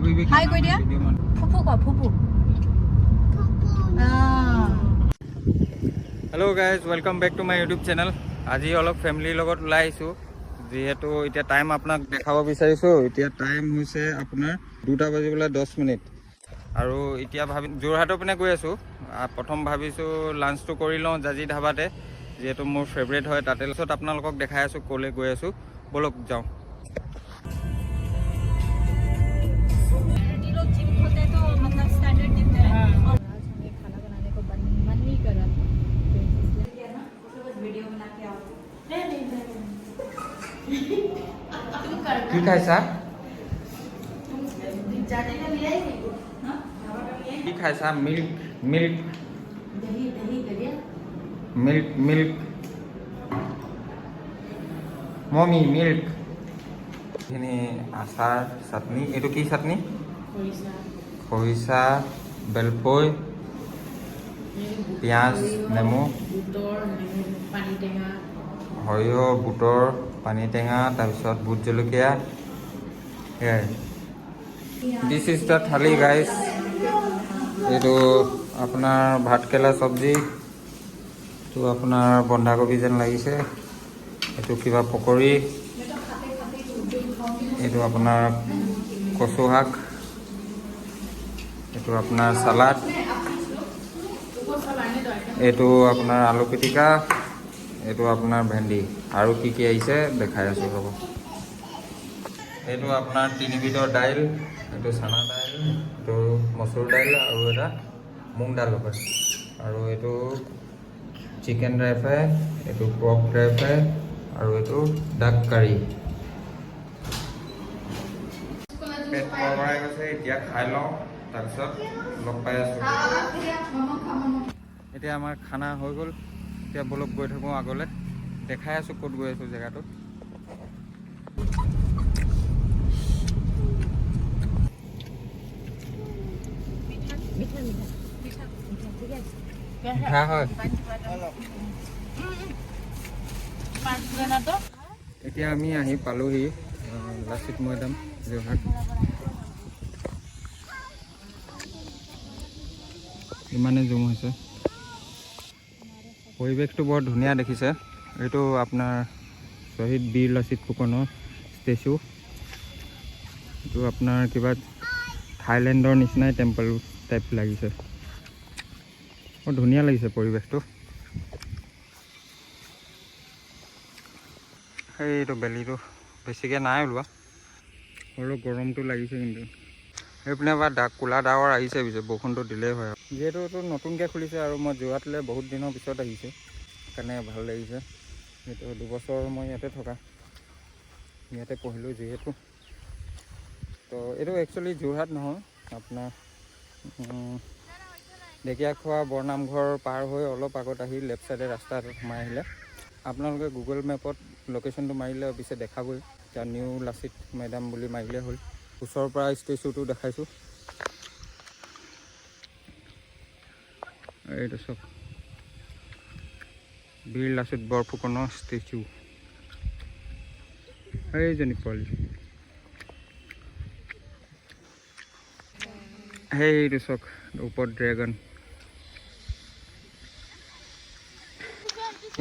হাই কৈ দিয়া ফুফু ক ফুফু hello' guys welcome back to my YouTube channel. আজি অলপ ফেমিলিৰ লগত ওলাই আহিছোঁ, যিহেতু এতিয়া টাইম আপোনাক দেখাব বিচাৰিছোঁ। এতিয়া টাইম হৈছে আপোনাৰ 2টা বাজিবলৈ 10 মিনিট আৰু এতিয়া যোৰহাটৰ পিনে গৈ আছোঁ। প্ৰথম ভাবিছোঁ লাঞ্চটো কৰি লওঁ জাজি ধাবাতে, যিহেতু মোৰ ফেভৰেট হয় তাতে। পিছত আপোনালোকক দেখাই আছোঁ ক'লৈ গৈ আছোঁ, ব'লক যাওঁ। কি খাইছা? কি খাইছা? Milk milk milk milk mummy milk. এইখিনি আচাৰ চাটনি, এইটো কি চাটনি? খৰিচা, বেলপৈ, পিঁয়াজ, নেমু, সৰিয়হ, বুটৰ পানী টেঙা, তাৰপিছত ভোট জলকীয়া, সেয়াই। This is the thali guys. এইটো আপোনাৰ ভাতকেৰেলা চব্জি, এইটো আপোনাৰ বন্ধাকবি যেন লাগিছে, এইটো কিবা পকৰি, এইটো আপোনাৰ কচু শাক, এইটো আপোনাৰ চালাড, এইটো আপোনাৰ আলু পিটিকা, এইটো আপোনাৰ ভেন্দি, আৰু কি কি আহিছে দেখাই আছোঁ ৰ'ব। এইটো আপোনাৰ 3বিধৰ দাইল, এইটো চানা দাইল, এইটো মচুৰ দাইল আৰু এটা মুগ দাল হয়, আৰু এইটো চিকেন ড্ৰাই ফ্ৰাই, এইটো পৰ্ক ড্ৰাই ফ্ৰাই, আৰু এইটো ডাক কাৰী। পেট পৰপৰাই গৈছে, এতিয়া খাই লওঁ, তাৰপিছত লগ পাই আছোঁ। এতিয়া আমাৰ খানা হৈ গ'ল, এতিয়া বলক গৈ থাকোঁ আগলৈ, দেখাই আছোঁ ক'ত গৈ আছোঁ জেগাটো। মিঠা হয়। এতিয়া আমি আহি পালোহি লাচিত মৈদাম, যোৰহাট। ইমানেই জুম হৈছে, পৰিৱেশটো বৰ ধুনীয়া দেখিছে। এইটো আপোনাৰ শ্বহীদ বীৰ লাচিত ফুকনৰ ষ্টেচু। এইটো আপোনাৰ কিবা থাইলেণ্ডৰ নিচিনাই টেম্পল টাইপ লাগিছে, বৰ ধুনীয়া লাগিছে পৰিৱেশটো। সেইটো বেলিটো বেছিকৈ নাই ওলোৱা, অলপ গৰমটো লাগিছে কিন্তু। সেইপিনে বা ক'লা ডাৱৰ আহিছে, পিছে বৰষুণটো দিলেই হয়। যিহেতু এইটো নতুনকৈ খুলিছে আৰু মই যোৰহাটলৈ বহুত দিনৰ পিছত আহিছোঁ, সেইকাৰণে ভাল লাগিছে। এইটো 2 বছৰ মই ইয়াতে থকা, ইয়াতে পঢ়িলোঁ যিহেতু। তো এইটো একচুৱেলি যোৰহাট নহয়, আপোনাৰ ঢেকীয়াখোৱা বৰনামঘৰ পাৰ হৈ অলপ আগত আহি লেফ্ট ছাইডে ৰাস্তা এটাত সোমাই আহিলে আপোনালোকে গুগল মেপত লোকেশ্যনটো মাৰিলে পিছে দেখাবই। এতিয়া নিউ লাচিত মৈদাম বুলি মাৰিলে হ'ল। ওচৰৰ পৰা ষ্টেচুটো দেখাইছোঁ, এইটো চব বীৰ লাচিত বৰফুকনৰ ষ্টেচু। সেইজনী পোৱালি, সেইটো চাওক ওপৰত ড্ৰেগন।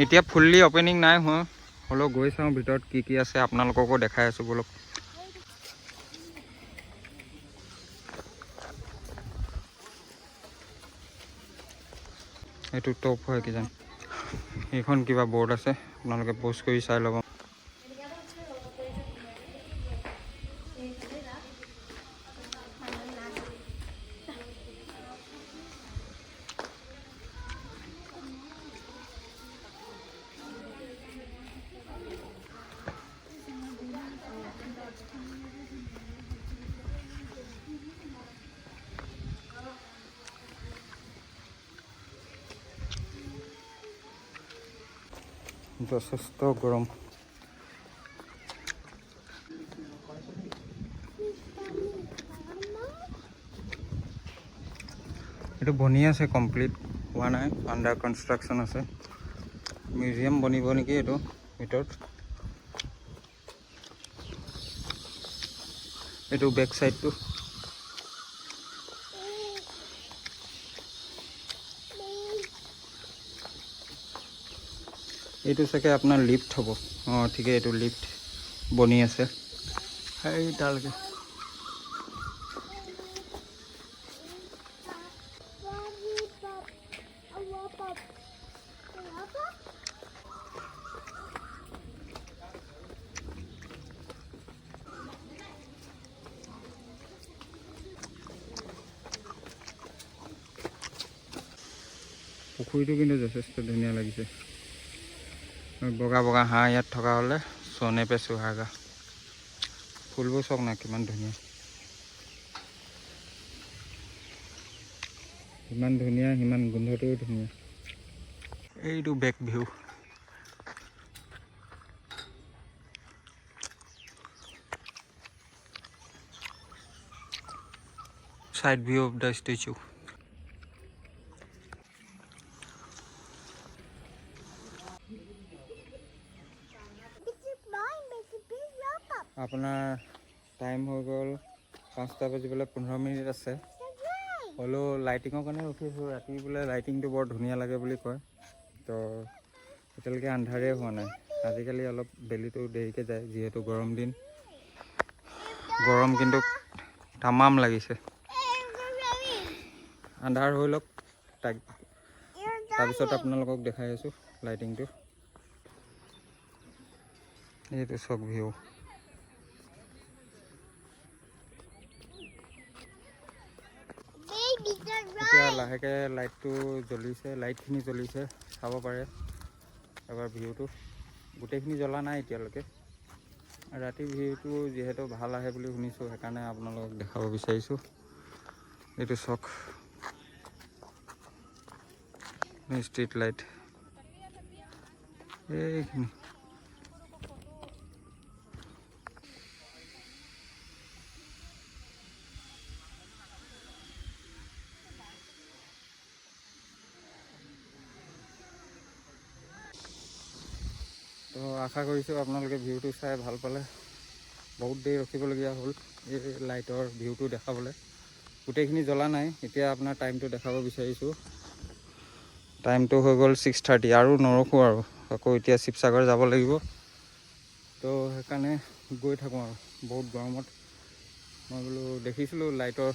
এতিয়া ফুল্লি অপেনিং নাই হোৱা, হ'লেও গৈ চাওঁ ভিতৰত কি কি আছে, আপোনালোককো দেখাই আছোঁ বলক। এইটো টপ হয় কিজানি, এইখন কিবা বৰ্ড আছে, আপোনালোকে প'ষ্ট কৰি চাই ল'ব। যথেষ্ট গৰম। এইটো বনি আছে, কমপ্লিট হোৱা নাই, আণ্ডাৰ কনষ্ট্ৰাকশ্যন আছে। মিউজিয়াম বনিব নেকি এইটো ভিতৰত। এইটো বেক চাইডটো এইটো চাগে আপোনাৰ লিফ্ট হ'ব। অঁ ঠিকে, এইটো লিফ্ট বনি আছে এই তালৈকে। পুখুৰীটো কিন্তু যথেষ্ট ধুনীয়া লাগিছে। বগা বগা হাঁহ ইয়াত থকা হ'লে চনে পে চুহাগা। ফুলবোৰ চাওক না কিমান ধুনীয়া, ইমান ধুনীয়া, সিমান গোন্ধটোও ধুনীয়া। এইটো back view. Side view of the statue. আপোনাৰ টাইম হৈ গ'ল 5টা বাজিবলৈ 15 মিনিট আছে। হ'লেও লাইটিঙৰ কাৰণে ৰখিছোঁ। ৰাতি বোলে লাইটিংটো বৰ ধুনীয়া লাগে বুলি কয়। তো এতিয়ালৈকে আন্ধাৰেই হোৱা নাই। আজিকালি অলপ বেলিটো দেৰিকৈ যায়, যিহেতু গৰম দিন। গৰম কিন্তু তামাম লাগিছে। আন্ধাৰ হৈ লওক, তাৰপিছত আপোনালোকক দেখাই আছোঁ লাইটিংটো। এইটো চক ভিউ। এতিয়া লাহেকৈ লাইটটো জ্বলিছে, লাইটখিনি জ্বলিছে, চাব পাৰে এবাৰ ভিউটো। গোটেইখিনি জ্বলা নাই এতিয়ালৈকে। ৰাতি ভিউটো যিহেতু ভাল আহে বুলি শুনিছোঁ, সেইকাৰণে আপোনালোকক দেখাব বিচাৰিছোঁ। এইটো চক ষ্ট্ৰীট লাইট এইখিনি। তো আশা কৰিছোঁ আপোনালোকে ভিউটো চাই ভাল পালে। বহুত দেৰি ৰখিবলগীয়া হ'ল এই লাইটৰ ভিউটো দেখাবলৈ। গোটেইখিনি জ্বলা নাই। এতিয়া আপোনাৰ টাইমটো দেখাব বিচাৰিছোঁ। টাইমটো হৈ গ'ল 6:30। আৰু নৰখোঁ আৰু, আকৌ এতিয়া শিৱসাগৰ যাব লাগিব। তো সেইকাৰণে গৈ থাকোঁ আৰু। বহুত গৰমত মই বোলো দেখিছিলোঁ লাইটৰ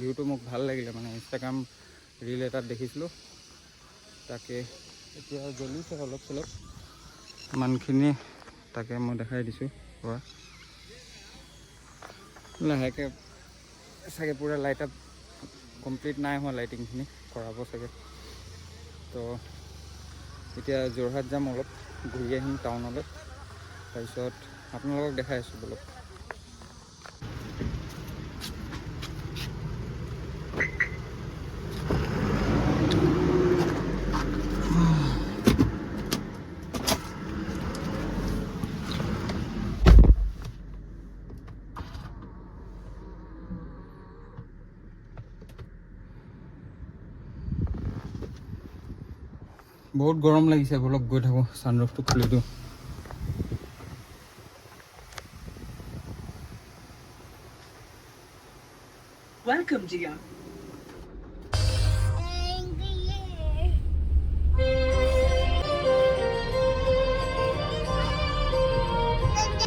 ভিউটো, মোক ভাল লাগিলে, মানে ইনষ্টাগ্ৰাম ৰীল এটাত দেখিছিলোঁ। তাকে এতিয়া জ্বলিছে অলপ চলপ, ইমানখিনি তাকে মই দেখাই দিছোঁ। লাহেকৈ চাগে পূৰা লাইট আপ কমপ্লিট নাই হোৱা, লাইটিংখিনি কৰাব চাগে। তো এতিয়া যোৰহাট যাম, অলপ ঘূৰি আহিম টাউনলৈ, তাৰপিছত আপোনালোকক দেখাই আছোঁ বলক। বহুত গৰম লাগিছে, বলক গৈ থাকোঁ, ছানৰুফটো খুলি দিওঁ। Welcome, dear.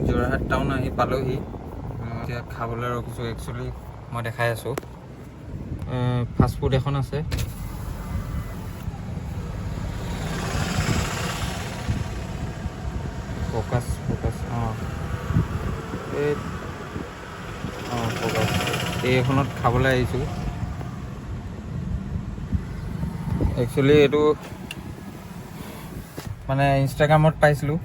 যোৰহাট টাউন আহি পালোহি। এতিয়া খাবলৈ ৰখিছোঁ। একচুৱেলি মই দেখাই আছোঁ, ফাষ্টফুড এখন আছে। ফ'কাছ অঁ ফ'কাছ এইখনত খাবলৈ আহিছোঁ। একচুৱেলি এইটো মানে ইনষ্টাগ্ৰামত পাইছিলোঁ,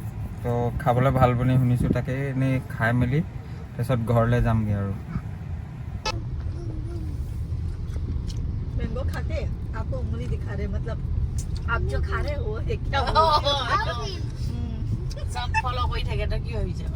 তো খাবলৈ ভাল বুলি শুনিছোঁ। তাকে এনেই খাই মেলি তাৰপিছত ঘৰলৈ যামগৈ আৰু। मैंगो खाते आपको उंगली दिखा रहे, मतलब आप जो खा रहे हो एक क्या सब फॉलो কৰি থাকে, এটা কি হৈ যাব।